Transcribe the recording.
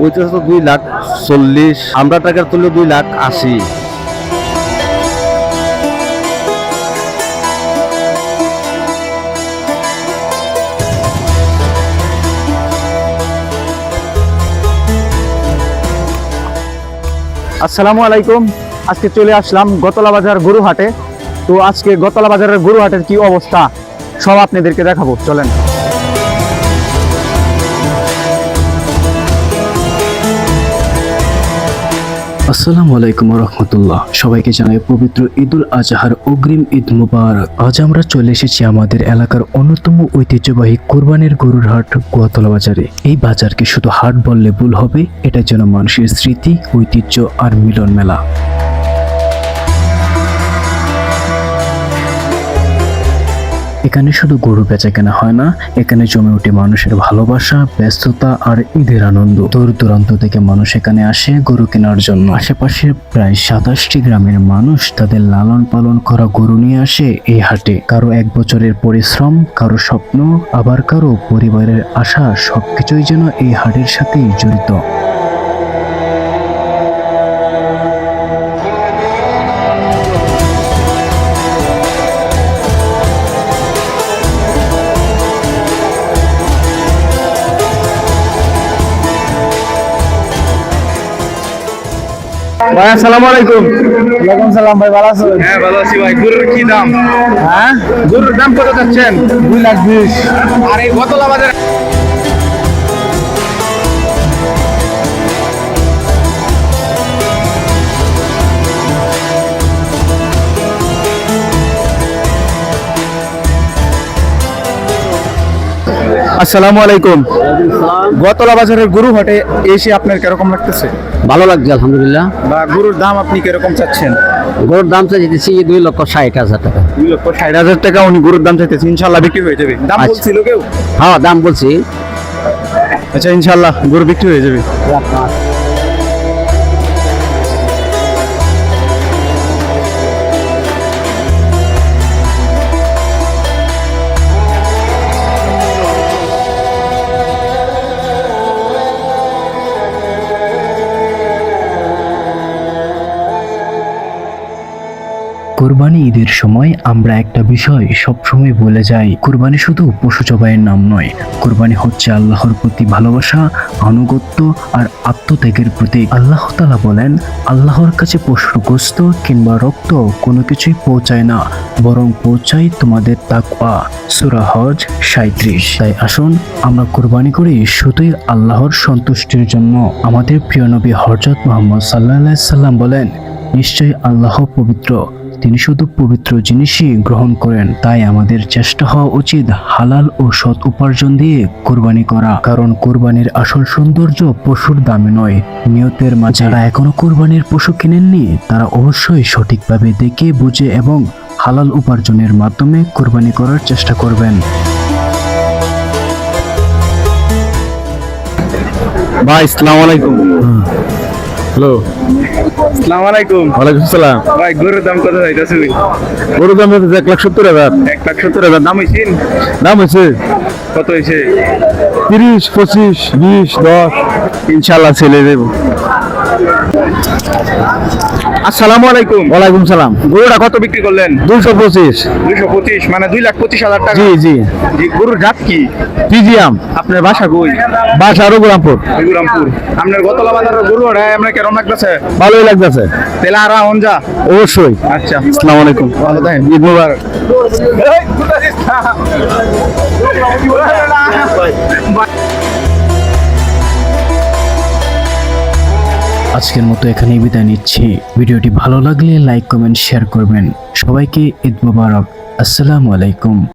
ওইটা তো 2,40,000, আমরা টাকার তুললে 2,80,000। আসসালামু আলাইকুম। আজকে চলে আসলাম গতলা বাজার গরুহাটে। তো আজকে গতলা বাজারের গরুহাটের কি অবস্থা সব আপনাদেরকে দেখাবো, চলেন। আসসালামু আলাইকুম রহমতুল্লাহ। সবাইকে জানাই পবিত্র ঈদুল আজহার অগ্রিম ঈদ মুবারক। আজ আমরা চলে এসেছি আমাদের এলাকার অন্যতম ঐতিহ্যবাহী কোরবানির গরুর হাট গোয়াতলা বাজারে। এই বাজারকে শুধু হাট বললে ভুল হবে, এটা যেন মানুষের স্মৃতি, ঐতিহ্য আর মিলন মেলা। এখানে শুধু গরু বেচা কেনা হয় না, এখানে জমে ওঠে মানুষের ভালোবাসা, ব্যস্ততা আর ঈদের আনন্দ। দূর দূরান্ত থেকে মানুষ এখানে আসে গরু কেনার জন্য। আশেপাশে প্রায় 27টি গ্রামের মানুষ তাদের লালন পালন করা গরু নিয়ে আসে এই হাটে। কারো 1 বছরের পরিশ্রম, কারো স্বপ্ন, আবার কারো পরিবারের আশা, সবকিছুই যেন এই হাটের সাথেই জড়িত। ভাই আসসালামু আলাইকুম। ওয়ালাইকুম সালাম। ভাই ভালো আছেন? হ্যাঁ ভালো আছি ভাই। গরুর কি দাম? হ্যাঁ, গরুর দাম কত চাচ্ছেন? 2,20,000। আর এই গতলা বাজার আসসালামু আলাইকুম। গতলা বাজারের গরু হাটে এসে আপনার কিরকম লাগতেছে? ভালো লাগছে আলহামদুলিল্লাহ। বা গরুর দাম আপনি কিরকম চাচ্ছেন? গরুর দাম চাইতেছি 2,60,000 টাকা। 2,60,000 টাকা উনি গরুর দাম চাইতেছে। ইনশাল্লাহ বিক্রি হয়ে যাবে। দাম আচ্ছা। বলছিল কেউ? হ্যাঁ দাম বলছি। আচ্ছা, ইনশাল্লাহ গরু বিক্রি হয়ে যাবে। কোরবানি ঈদের সময় আমরা একটা বিষয় সবসময় বলে যাই, কোরবানি শুধু পশু জবাইয়ের নাম নয়, কোরবানি হচ্ছে আল্লাহর প্রতি ভালোবাসা, আনুগত্য আর আত্মত্যাগের প্রতীক। আল্লাহ তাআলা বলেন, আল্লাহর কাছে পশুর গোশত কিংবা রক্ত কোনো কিছুই পৌঁছায় না, বরং পৌঁছায় তোমাদের তাকওয়া। সূরা হজ 37। তাই আসুন আমরা কোরবানি করি শুধুই আল্লাহর সন্তুষ্টির জন্য। আমাদের প্রিয় নবী হযরত মুহাম্মদ সাল্লাল্লাহু আলাইহি সাল্লাম বলেন, নিশ্চয়ই আল্লাহ পবিত্র, তিনি শুধু পবিত্র জিনিসই গ্রহণ করেন। তাই আমাদের চেষ্টা হওয়া উচিত হালাল ও সৎ উপার্জন দিয়ে কোরবানি করা, কারণ কোরবানির আসল সৌন্দর্য পশুর দামে নয়, নিয়তের মাঝে। যারা এখনো কোরবানির পশু কিনেননি তারা অবশ্যই সঠিকভাবে দেখে বুঝে এবং হালাল উপার্জনের মাধ্যমে কোরবানি করার চেষ্টা করবেন। ভাই আসসালামু আলাইকুম। হ্যালো, আসসালামু আলাইকুম। ওয়ালাইকুম সালাম। ভাই গরুর দাম কত চাইতেছে? গরুর দাম হচ্ছে 1,70,000। 1,70,000 দাম হইছেন? দাম হচ্ছে কত হইছে? 30, 25, 20, 10। ইনশাল্লাহ ছেলে দেব। আসসালামু আলাইকুম। ওয়ালাইকুম সালাম। গরুটা কত বিক্রি করলেন? 225। 225 মানে 2,25,000 টাকা। জি জি। গরুর জাত কি? পিজিয়াম। আপনার বাসা কই? বাসা রঘুরামপুর। রঘুরামপুর। আপনার গতলা বাজারের গরু ওটাই আপনার কেমন লাগতেছে? ভালোই লাগতেছে। তেলা আর হঞ্জা? অবশ্যই। আচ্ছা, আসসালামু আলাইকুম। ভালো থাকেন। ঈদ মুবারক। আজকের মতো এখানেই বিদায় নিচ্ছি। ভিডিওটি ভালো লাগলে লাইক, কমেন্ট, শেয়ার করবেন। সবাইকে ঈদ মুবারক। আসসালামু আলাইকুম।